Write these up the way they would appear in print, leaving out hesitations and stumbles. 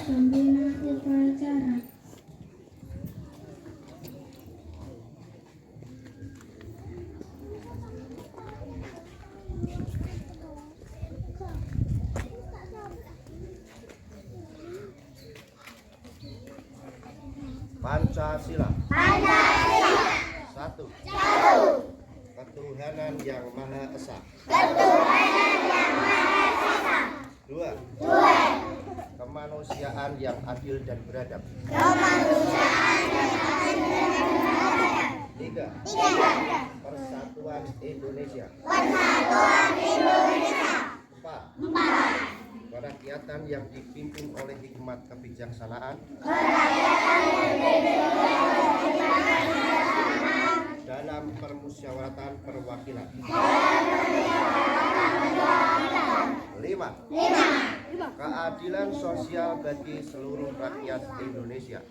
pembina upacara. Pancasila. Satu. Ketuhanan yang Maha Esa. Dua. Kemanusiaan yang adil dan beradab. Tiga. Persatuan Indonesia. Empat. Kerakyatan yang dipimpin oleh hikmat kebijaksanaan dalam permusyawaratan perwakilan. Lima. Keadilan sosial bagi seluruh rakyat Indonesia.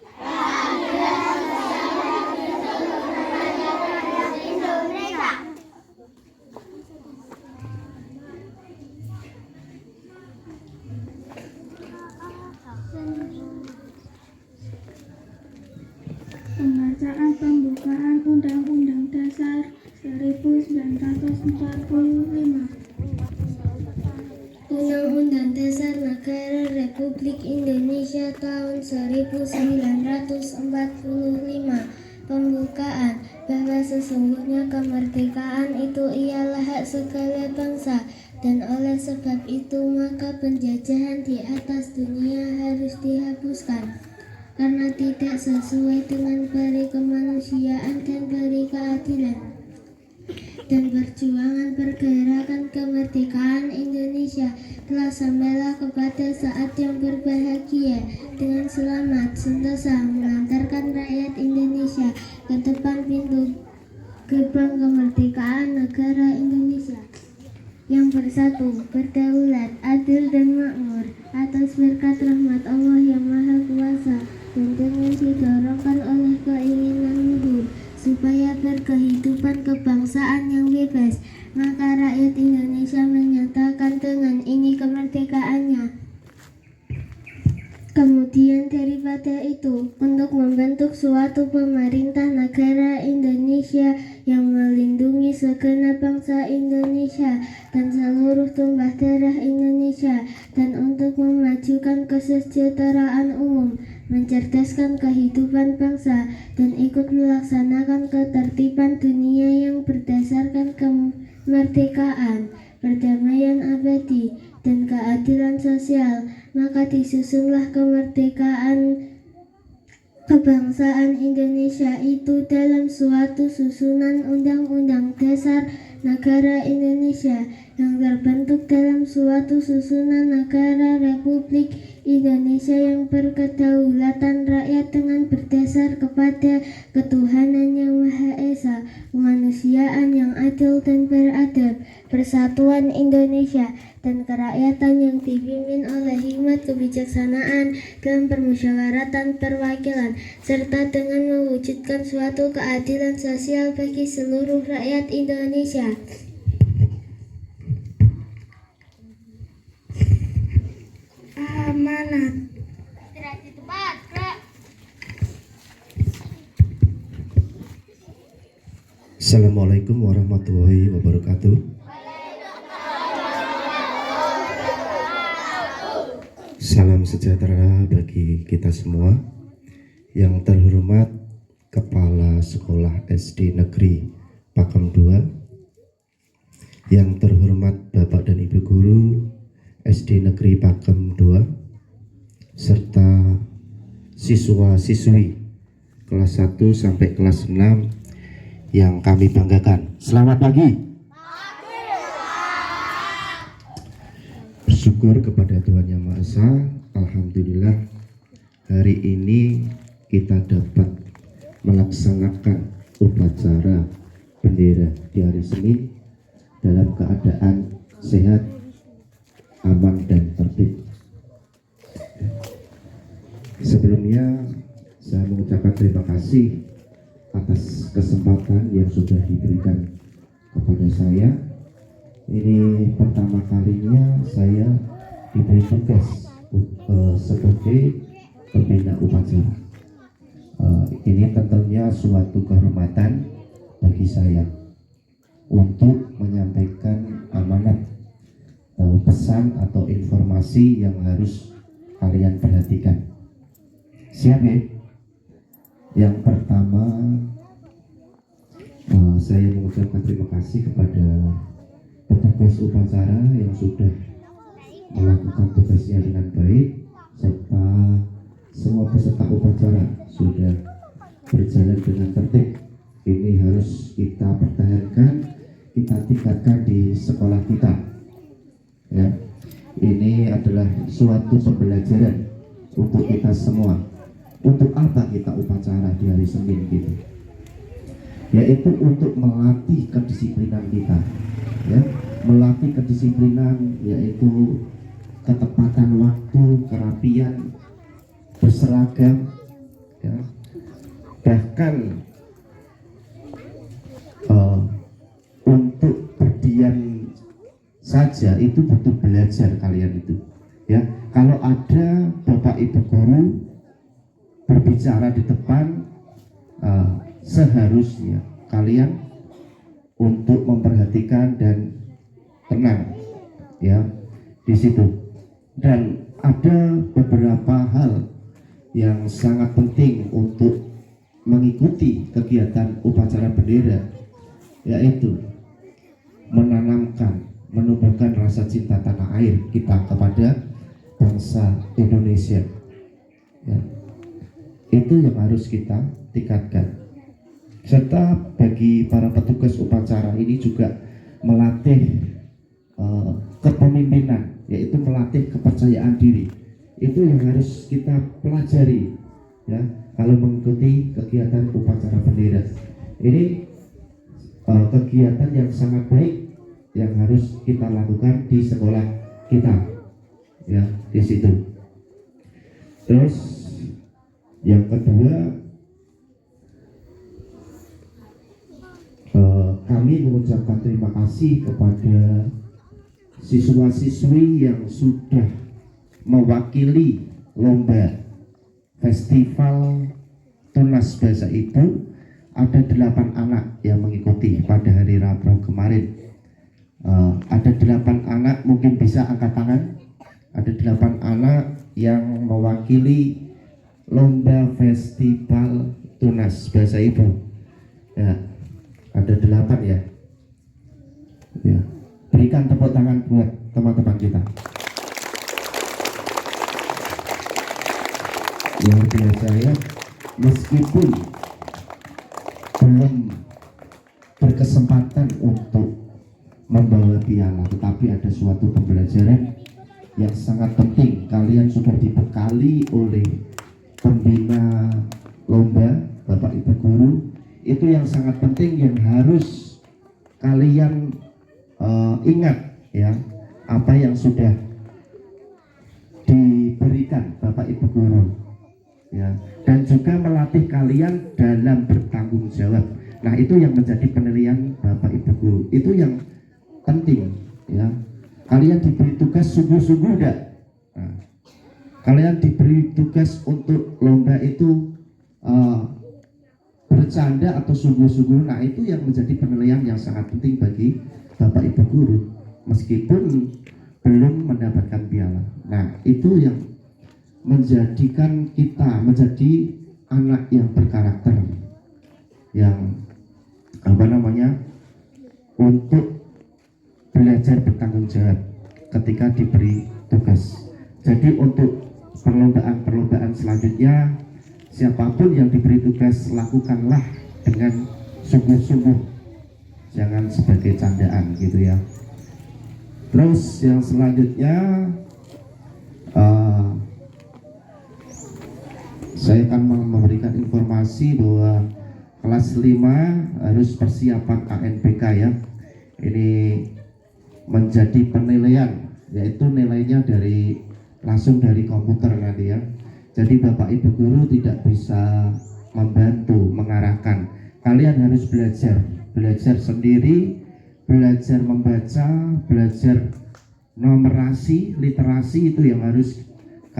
Pembacaan pembukaan Undang-Undang Dasar 1945. Undang-Undang Dasar Negara Republik Indonesia tahun 1945. Pembukaan bahwa sesungguhnya kemerdekaan itu ialah hak segala bangsa, dan oleh sebab itu maka penjajahan di atas dunia harus dihapuskan, karena tidak sesuai dengan peri kemanusiaan dan peri keadilan. Dan perjuangan pergerakan kemerdekaan Indonesia telah sampailah kepada saat yang berbahagia dengan selamat sentosa mengantarkan rakyat Indonesia ke depan pintu gerbang kemerdekaan negara Indonesia yang bersatu, berdaulat, adil dan makmur atas berkat rahmat Allah yang Maha Kuasa, dan dengan didorongkan oleh keinginan luhur supaya berkehidupan kebangsaan yang bebas, maka rakyat Indonesia menyatakan dengan ini kemerdekaannya. Kemudian daripada itu, untuk membentuk suatu pemerintah negara Indonesia yang melindungi segenap bangsa Indonesia dan seluruh tumpah darah Indonesia, dan untuk memajukan kesejahteraan umum, mencerdaskan kehidupan bangsa, dan ikut melaksanakan ketertiban dunia yang berdasarkan kemerdekaan, perdamaian abadi, dan keadilan sosial, maka disusunlah kemerdekaan kebangsaan Indonesia itu dalam suatu susunan Undang-Undang Dasar Negara Indonesia yang terbentuk dalam suatu susunan negara Republik Indonesia yang berkedaulatan rakyat dengan berdasar kepada ketuhanan yang Maha Esa, kemanusiaan yang adil dan beradab, persatuan Indonesia, dan kerakyatan yang dipimpin oleh hikmat kebijaksanaan dalam permusyawaratan perwakilan, serta dengan mewujudkan suatu keadilan sosial bagi seluruh rakyat Indonesia. Amanat. Assalamualaikum warahmatullahi wabarakatuh. Salam sejahtera bagi kita semua. Yang terhormat Kepala Sekolah SD Negeri Pakem 2, yang terhormat Bapak dan Ibu Guru SD Negeri Pakem 2, serta siswa-siswi kelas 1 sampai kelas 6 yang kami banggakan. Selamat pagi. Bersyukur kepada Tuhan Yang Maha Esa, alhamdulillah hari ini kita dapat melaksanakan upacara bendera di hari Senin dalam keadaan sehat, aman dan tertib. Sebelumnya saya mengucapkan terima kasih atas kesempatan yang sudah diberikan kepada saya. Ini pertama kalinya saya diberi tugas sebagai pembina upacara. Ini tentunya suatu kehormatan bagi saya untuk menyampaikan amanat pesan atau informasi yang harus kalian perhatikan. Siap ya? Yang pertama, saya mengucapkan terima kasih kepada petugas upacara yang sudah melakukan tugasnya dengan baik, serta semua peserta upacara sudah berjalan dengan tertib. Ini harus kita pertahankan, kita tingkatkan di sekolah kita. Ya, ini adalah suatu pembelajaran untuk kita semua. Untuk apa kita upacara di hari Senin gitu? Yaitu untuk melatih kedisiplinan kita, ya, melatih kedisiplinan, yaitu ketepatan waktu, kerapian, berseragam, ya. Bahkan untuk berdiam saja itu butuh belajar kalian itu, ya. Kalau ada Bapak Ibu guru berbicara di depan, seharusnya kalian untuk memperhatikan dan tenang, ya, di situ. Dan ada beberapa hal yang sangat penting untuk mengikuti kegiatan upacara bendera, yaitu menumbuhkan rasa cinta tanah air kita kepada bangsa Indonesia, ya. Itu yang harus kita tingkatkan. Serta bagi para petugas upacara ini juga melatih kepemimpinan, yaitu melatih kepercayaan diri. Itu yang harus kita pelajari, ya, kalau mengikuti kegiatan upacara bendera. Ini kegiatan yang sangat baik yang harus kita lakukan di sekolah kita, ya, di situ. Terus yang kedua, kami mengucapkan terima kasih kepada siswa-siswi yang sudah mewakili lomba festival Tunas Bahasa Ibu. Ada 8 anak yang mengikuti pada hari Rabu kemarin. Ada 8 anak, mungkin bisa angkat tangan. Ada 8 anak yang mewakili lomba festival Tunas Bahasa Ibu, ya. Ada 8 ya. Ya, berikan tepuk tangan buat teman-teman kita. Luar biasa ya, meskipun belum berkesempatan untuk membawa piala, tetapi ada suatu pembelajaran yang sangat penting. Kalian sudah dibekali oleh pembina lomba, Bapak Ibu guru. Itu yang sangat penting yang harus kalian ingat, ya, apa yang sudah diberikan Bapak Ibu guru, ya, dan juga melatih kalian dalam bertanggung jawab. Nah, itu yang menjadi penilaian Bapak Ibu guru. Itu yang penting, ya. Kalian diberi tugas sungguh-sungguh enggak? Nah, kalian diberi tugas untuk lomba itu bercanda atau sungguh-sungguh. Nah, itu yang menjadi penilaian yang sangat penting bagi Bapak Ibu guru, meskipun belum mendapatkan piala. Nah, itu yang menjadikan kita menjadi anak yang berkarakter, yang untuk belajar bertanggung jawab ketika diberi tugas. Jadi untuk perlombaan selanjutnya, siapapun yang diberi tugas, lakukanlah dengan sungguh-sungguh, jangan sebagai candaan gitu ya. Terus yang selanjutnya, saya akan memberikan informasi bahwa kelas 5 harus persiapan KNPK ya. Ini menjadi penilaian, yaitu nilainya langsung dari komputer nanti ya. Jadi Bapak Ibu guru tidak bisa membantu mengarahkan. Kalian harus belajar sendiri, belajar membaca, belajar numerasi, literasi, itu yang harus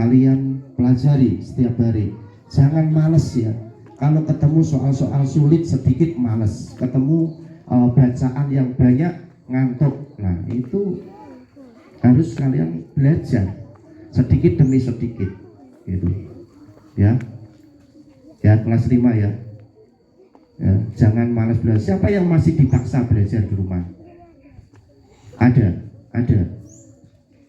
kalian pelajari setiap hari. Jangan males ya. Kalau ketemu soal-soal sulit sedikit males, ketemu bacaan yang banyak ngantuk. Nah itu harus kalian belajar sedikit demi sedikit gitu ya. Ya kelas 5 ya. Ya, jangan malas belajar. Siapa yang masih dipaksa belajar di rumah? Ada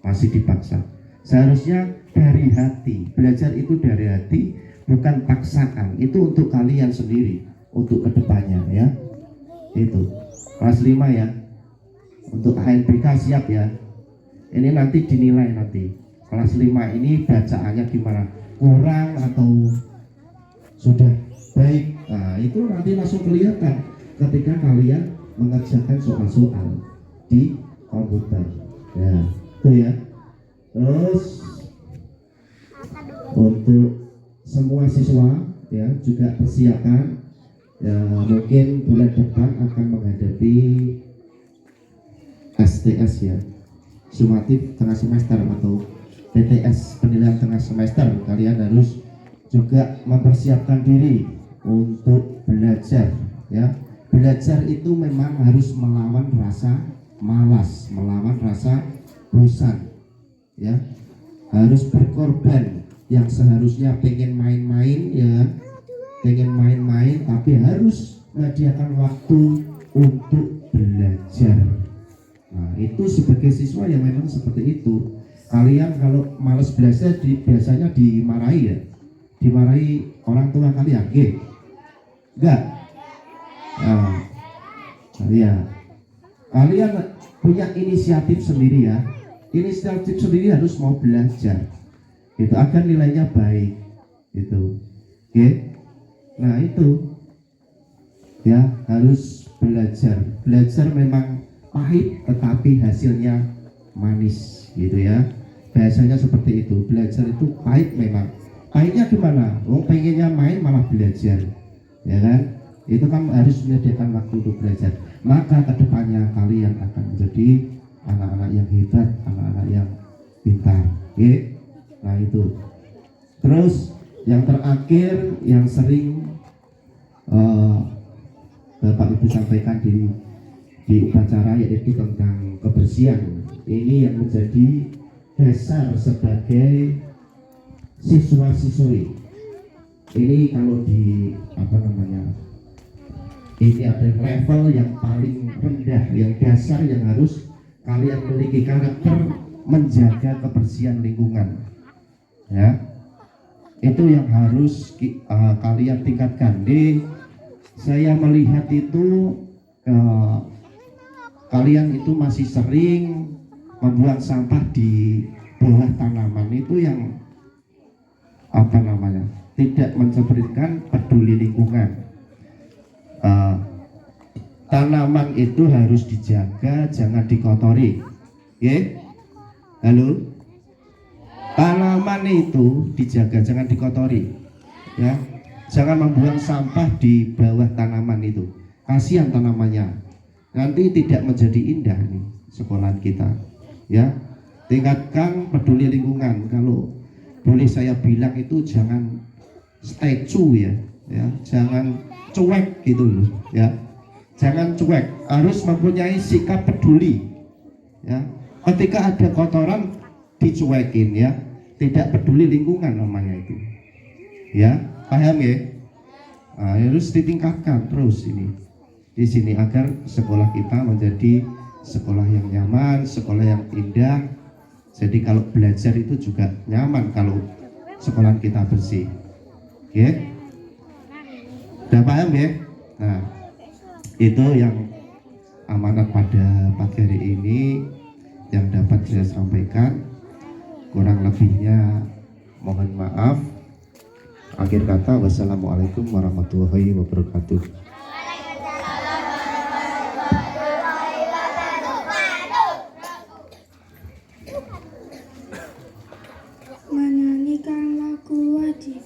masih dipaksa. Seharusnya dari hati. Belajar itu dari hati, bukan paksaan. Itu untuk kalian sendiri, untuk kedepannya ya. Itu kelas 5 ya. Untuk ANBK siap ya. Ini nanti dinilai nanti. Kelas 5 ini bacaannya gimana? Kurang atau sudah baik? Nah itu nanti langsung kelihatan ketika kalian mengerjakan soal-soal di komputer ya. Itu ya. Terus untuk semua siswa ya juga persiapan ya, mungkin bulan depan akan menghadapi STS ya, sumatif tengah semester atau PTS, penilaian tengah semester. Kalian harus juga mempersiapkan diri untuk belajar ya. Belajar itu memang harus melawan rasa malas, melawan rasa bosan ya. Harus berkorban. Yang seharusnya pengen main-main ya, pengen main-main, tapi harus menyediakan waktu untuk belajar. Nah itu sebagai siswa yang memang seperti itu. Kalian kalau malas belajar biasanya dimarahi ya, dimarahi orang tua kalian, enggak? Nah, ya. Kalian punya inisiatif sendiri ya. Inisiatif sendiri harus mau belajar. Itu agar nilainya baik. Itu. Oke. Nah, itu. Ya, harus belajar. Belajar memang pahit tetapi hasilnya manis gitu ya. Bahasanya seperti itu. Belajar itu pahit memang. Pahitnya gimana? Pengennya main malah belajar. Ya kan? Itu kan harus menyediakan waktu untuk belajar. Maka kedepannya kalian akan menjadi anak-anak yang hebat, anak-anak yang pintar. Oke? Nah itu. Terus yang terakhir yang sering Bapak Ibu sampaikan di upacara yaitu tentang kebersihan. Ini yang menjadi dasar sebagai siswa-siswi. Ini kalau di ini ada level yang paling rendah, yang dasar, yang harus kalian memiliki karakter menjaga kebersihan lingkungan. Ya, itu yang harus kalian tingkatkan. Saya melihat itu kalian itu masih sering membuang sampah di bawah tanaman. Itu yang tidak mencerminkan peduli lingkungan. Tanaman itu harus dijaga, jangan dikotori. Halo? Tanaman itu dijaga, jangan dikotori ya. Jangan membuang sampah di bawah tanaman itu. Kasihan tanamannya. Nanti tidak menjadi indah nih sekolah kita ya. Tingkatkan peduli lingkungan. Kalau boleh saya bilang itu jangan statue ya. Jangan cuek gitu loh ya. Jangan cuek, harus mempunyai sikap peduli ya. Ketika ada kotoran dicuekin ya, tidak peduli lingkungan namanya itu ya. Paham ya? Nah, harus ditingkatkan terus ini di sini agar sekolah kita menjadi sekolah yang nyaman, sekolah yang indah. Jadi kalau belajar itu juga nyaman kalau sekolah kita bersih. Ya? Udah paham ya? Nah, itu yang amanat pada pagi hari ini yang dapat saya sampaikan. Kurang lebihnya mohon maaf. Akhir kata, wassalamualaikum warahmatullahi wabarakatuh. Menyanyikan lagu wajib.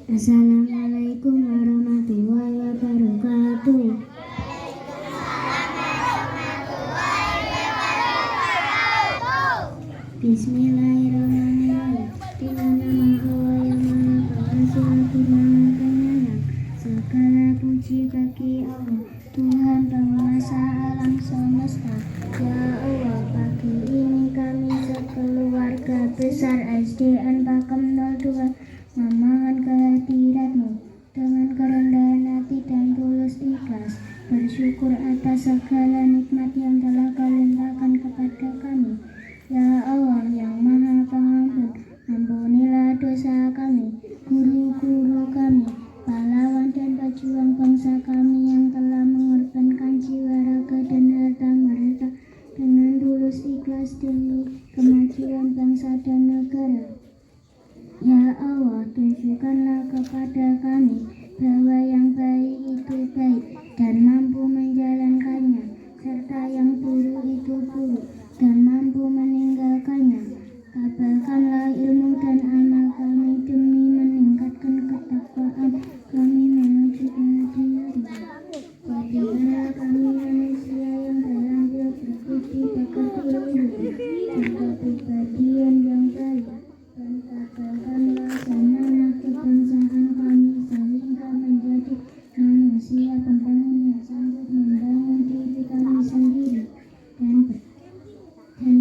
Assalamualaikum warahmatullahi wabarakatuh. Bismillahirrahmanirrahim. Dengan nama Allah yang Maha Pengasih lagi Maha Penyayang. Segala puji bagi Allah, Tuhan penguasa alam semesta. Ya Allah, pagi ini kami sekeluarga besar SDN Pakem 02 memohon kehadiratmu dengan kerendahan hati dan tulus ikhlas, bersyukur atas segala nikmat yang telah Kau limpahkan kepada kami. Ya Allah yang Maha Pengampun, ampunilah dosa kami, guru-guru kami, pahlawan dan pejuang bangsa kami yang telah mengorbankan jiwa, raga, dan harta mereka dengan tulus ikhlas demi kemajuan bangsa dan negara. Ya Allah, tunjukkanlah kepada kami bahwa yang baik itu baik dan mampu menjalankannya, serta yang buruk itu buruk dan mampu meninggalkannya. Kabarkanlah ilmu dan amal kami demi meningkatkan ketakwaan kami menuju kemudian. Jadikanlah kami manusia yang terlampau berbudi pekerti berkepribadian yang baik, dan kabarkanlah semangat kebangsaan kami sehingga menjadi manusia pembangun yang sanggup membangun diri kami sendiri dan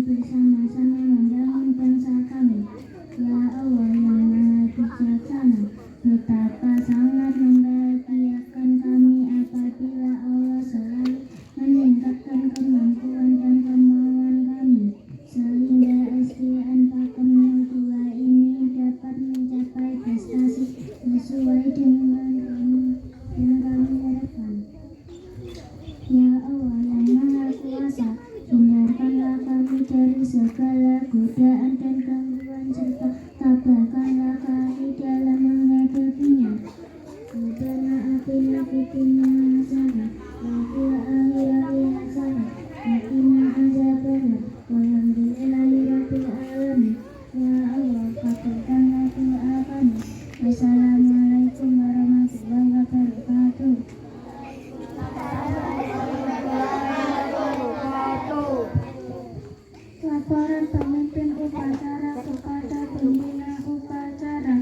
bersama-sama membangun bangsa kami. Ya Allah yang Maha Bijaksana, betapa sangat membahagiakan kami apabila Allah selalu meningkatkan kemampuan dan kemauan kami, sehingga SDN Pakem 02 ini dapat mencapai prestasi sesuai dengan yang kami harapkan. Ya Allah yang Maha Kuasa, hindarkanlah kami dari segala godaan dan gangguan, serta tabahkanlah kami dalam menghadapinya. Rabbana atina fid dunya hasanah wa fil akhirati hasanah wa qina adzabannar. Walhamdulillahi rabbil alamin. Ya Allah, kabulkanlah doa kami. Wassalamualaikum warahmatullahi wabarakatuh. Laporan pemimpin upacara kepada pembina upacara.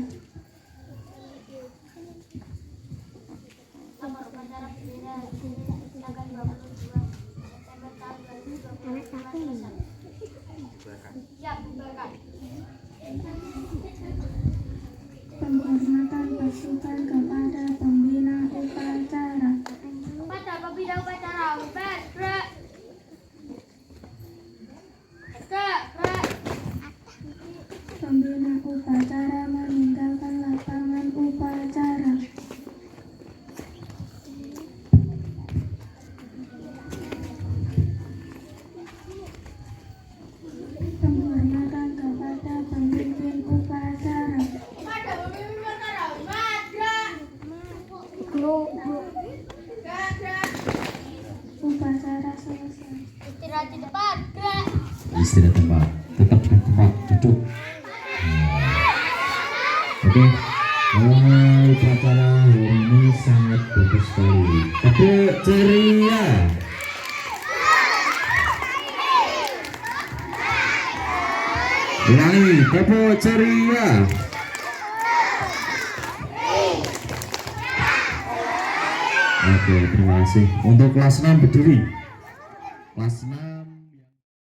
Penghormatan pasukan kepada pembina upacara. Pada pembina upacara, gerak. Pembina upacara meninggalkan lapangan upacara. Penghormatan kepada pemimpin upacara. Pada pemimpin upacara, gerak. Upacara selesai. Istirahat di depan, gerak. Istirahat tempat, tetap di tempat, duduk. Oke, upacara hari ini sangat bagus sekali. Tepuk ceria. Ulangi, tepuk ceria. Oke, terima kasih. Untuk kelas 6 berdiri. Kelas 6